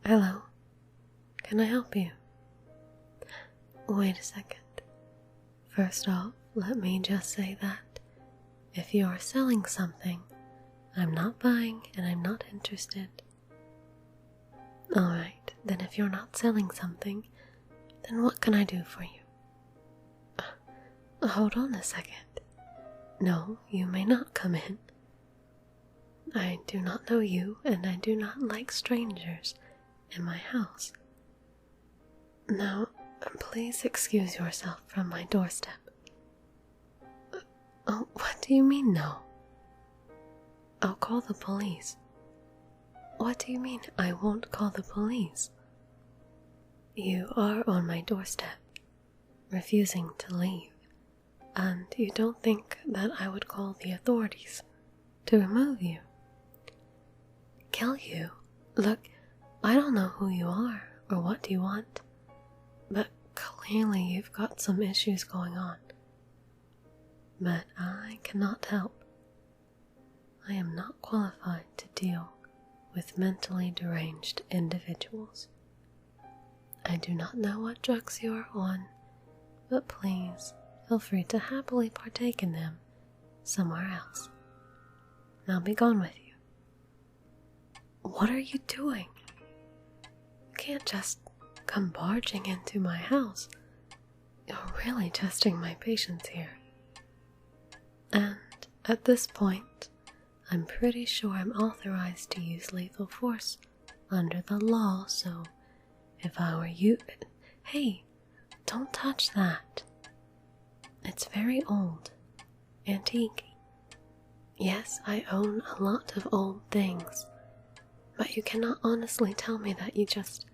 Hello, can I help you? Wait a second. First off, let me just say that if you are selling something, I'm not buying and I'm not interested. Alright, then if you're not selling something, then what can I do for you? Hold on a second. No, you may not come in. I do not know you, and I do not like strangers in my house. Now, please excuse yourself from my doorstep. Oh, what do you mean, no? I'll call the police. What do you mean I won't call the police? You are on my doorstep, refusing to leave, and you don't think that I would call the authorities to remove you? Kill you? Look, I don't know who you are or what you want, but clearly you've got some issues going on. But I cannot help. I am not qualified to deal with mentally deranged individuals. I do not know what drugs you are on, but please feel free to happily partake in them somewhere else. Now be gone with you. What are you doing? You can't just come barging into my house. You're really testing my patience here. And at this point, I'm pretty sure I'm authorized to use lethal force under the law, so if I were you... Hey, don't touch that. It's very old, antique. Yes, I own a lot of old things, but you cannot honestly tell me that you just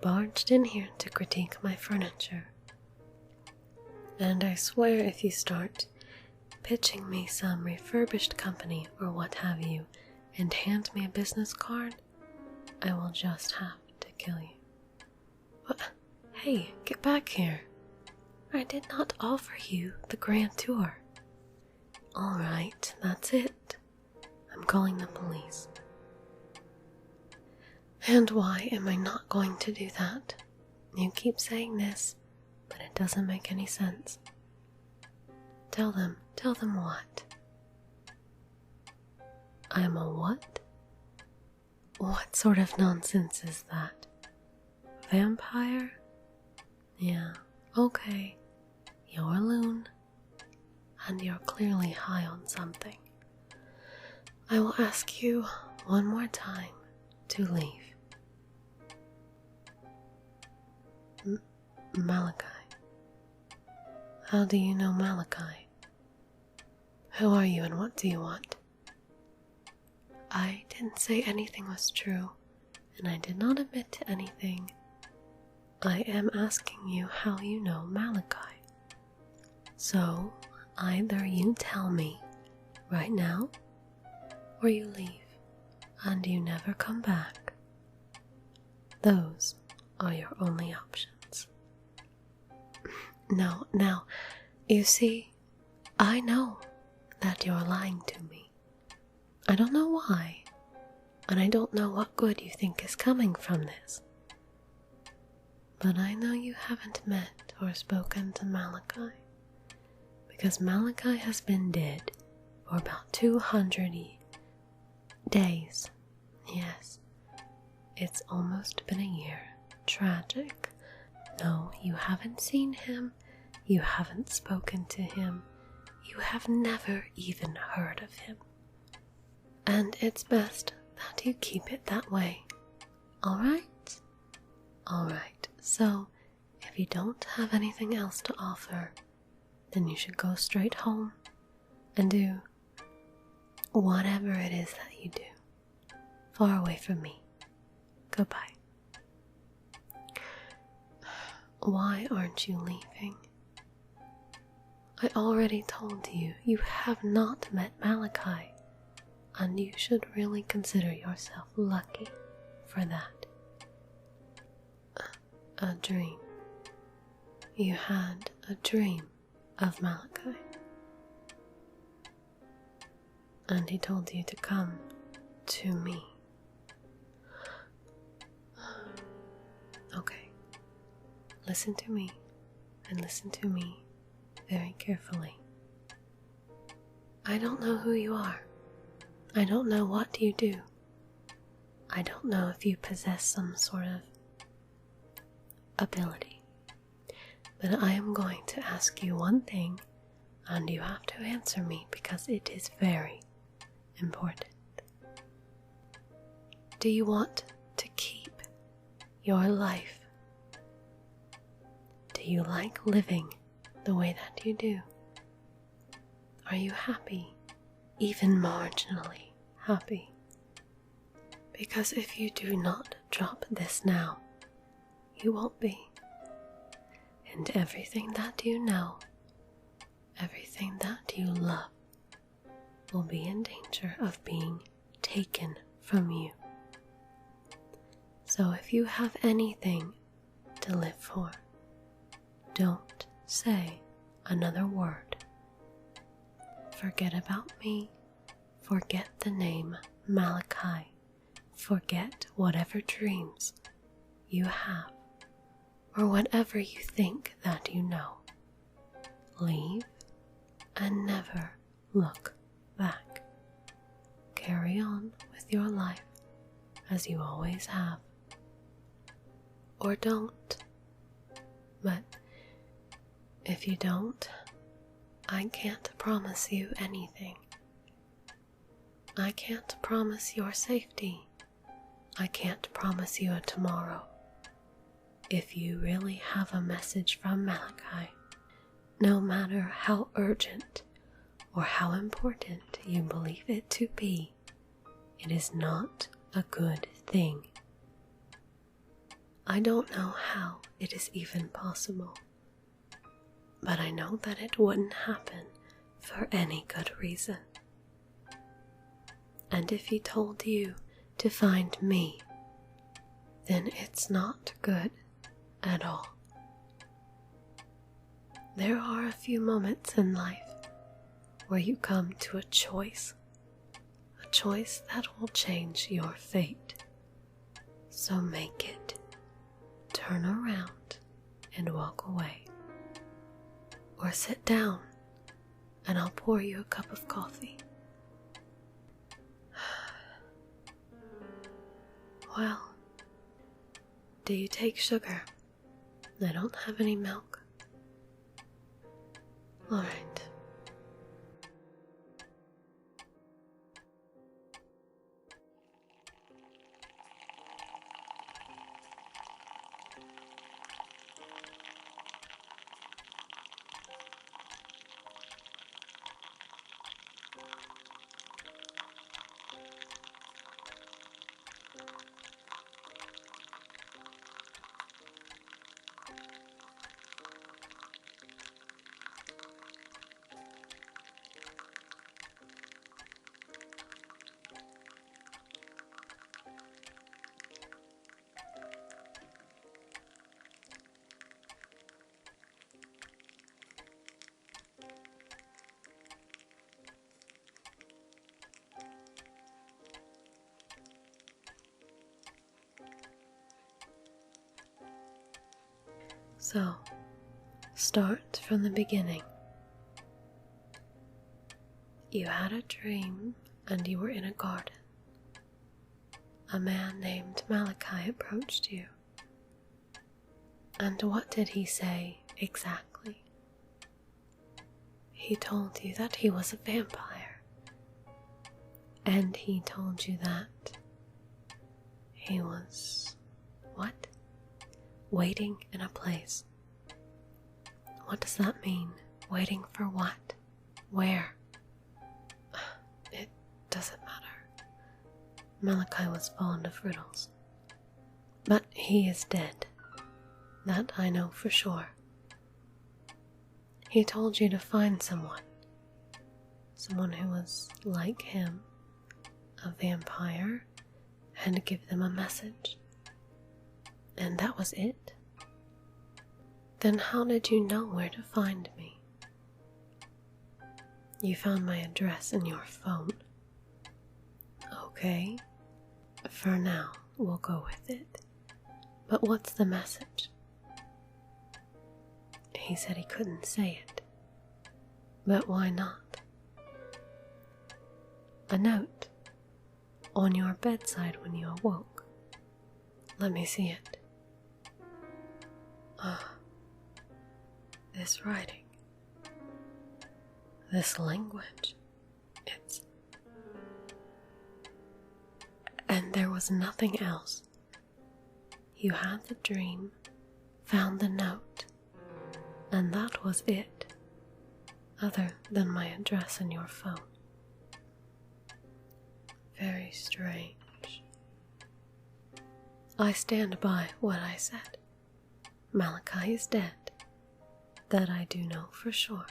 barged in here to critique my furniture. And I swear if you start pitching me some refurbished company or what have you and hand me a business card, I will just have to kill you. What? Hey, get back here. I did not offer you the grand tour. Alright, that's it. I'm calling the police. And why am I not going to do that? You keep saying this, but it doesn't make any sense. Tell them what? I'm a what? What sort of nonsense is that? Vampire? Yeah, okay. You're a loon, and you're clearly high on something. I will ask you one more time to leave. Malachi. How do you know Malachi? Who are you and what do you want? I didn't say anything was true, and I did not admit to anything. I am asking you how you know Malachi. So, either you tell me right now, or you leave and you never come back. Those are your only options. No, now, you see, I know that you're lying to me. I don't know why, and I don't know what good you think is coming from this. But I know you haven't met or spoken to Malachi, because Malachi has been dead for about 200 days. Yes, it's almost been a year. Tragic. No, you haven't seen him, you haven't spoken to him, you have never even heard of him. And it's best that you keep it that way. Alright? Alright, so if you don't have anything else to offer, then you should go straight home and do whatever it is that you do, far away from me. Goodbye. Why aren't you leaving? I already told you, you have not met Malachi, and you should really consider yourself lucky for that. A dream. You had a dream of Malachi. And he told you to come to me. listen to me, and listen to me very carefully. I don't know who you are. I don't know what you do. I don't know if you possess some sort of ability. But I am going to ask you one thing, and you have to answer me because it is very important. Do you want to keep your life? Do you like living the way that you do? Are you happy, even marginally happy? Because if you do not drop this now, you won't be. And everything that you know, everything that you love, will be in danger of being taken from you. So if you have anything to live for, don't say another word. Forget about me. Forget the name Malachi. Forget whatever dreams you have or whatever you think that you know. Leave and never look back. Carry on with your life as you always have. Or don't. But if you don't, I can't promise you anything. I can't promise your safety. I can't promise you a tomorrow. If you really have a message from Malachi, no matter how urgent or how important you believe it to be, it is not a good thing. I don't know how it is even possible, but I know that it wouldn't happen for any good reason. And if he told you to find me, then it's not good at all. There are a few moments in life where you come to a choice that will change your fate. So make it. Turn around and walk away. Or sit down and I'll pour you a cup of coffee. Well, do you take sugar? I don't have any milk. All right. So, start from the beginning. You had a dream and you were in a garden. A man named Malachi approached you. And what did he say exactly? He told you that he was a vampire. And he told you that he was, what? Waiting in a place. What does that mean? Waiting for what? Where? It doesn't matter. Malachi was fond of riddles. But he is dead. That I know for sure. He told you to find someone. Someone who was like him, a vampire, and give them a message. And that was it? Then how did you know where to find me? You found my address in your phone. Okay, for now we'll go with it. But what's the message? He said he couldn't say it. But why not? A note on your bedside when you awoke. Let me see it. Ah, this writing. This language. It's... And there was nothing else. You had the dream, found the note, and that was it, other than my address in your phone. Very strange. I stand by what I said. Malachi is dead. That I do know for sure.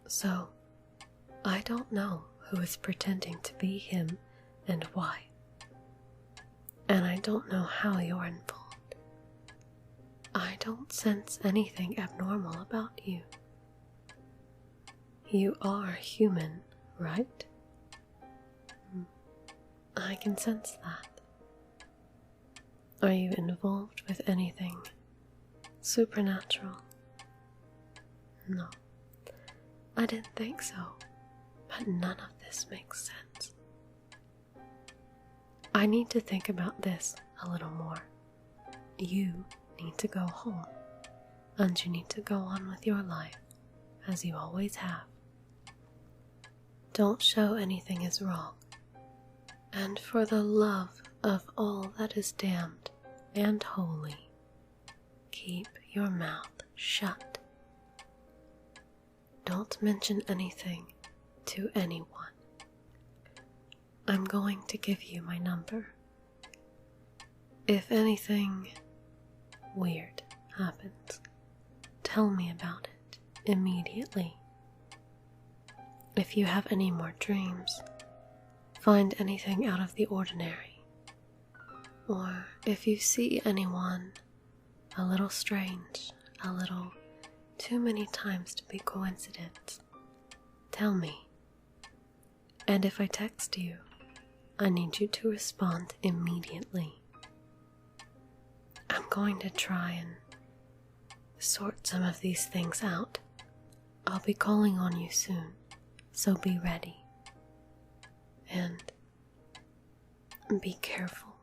So, I don't know who is pretending to be him and why. And I don't know how you're involved. I don't sense anything abnormal about you. You are human, right? I can sense that. Are you involved with anything supernatural? No, I didn't think so, but none of this makes sense. I need to think about this a little more. You need to go home, and you need to go on with your life as you always have. Don't show anything is wrong, and for the love of all that is damned and holy, keep your mouth shut. Don't mention anything to anyone. I'm going to give you my number. If anything weird happens, tell me about it immediately. If you have any more dreams, find anything out of the ordinary, or if you see anyone a little strange, a little too many times to be coincidence, tell me. And if I text you, I need you to respond immediately. I'm going to try and sort some of these things out. I'll be calling on you soon, so be ready. And be careful.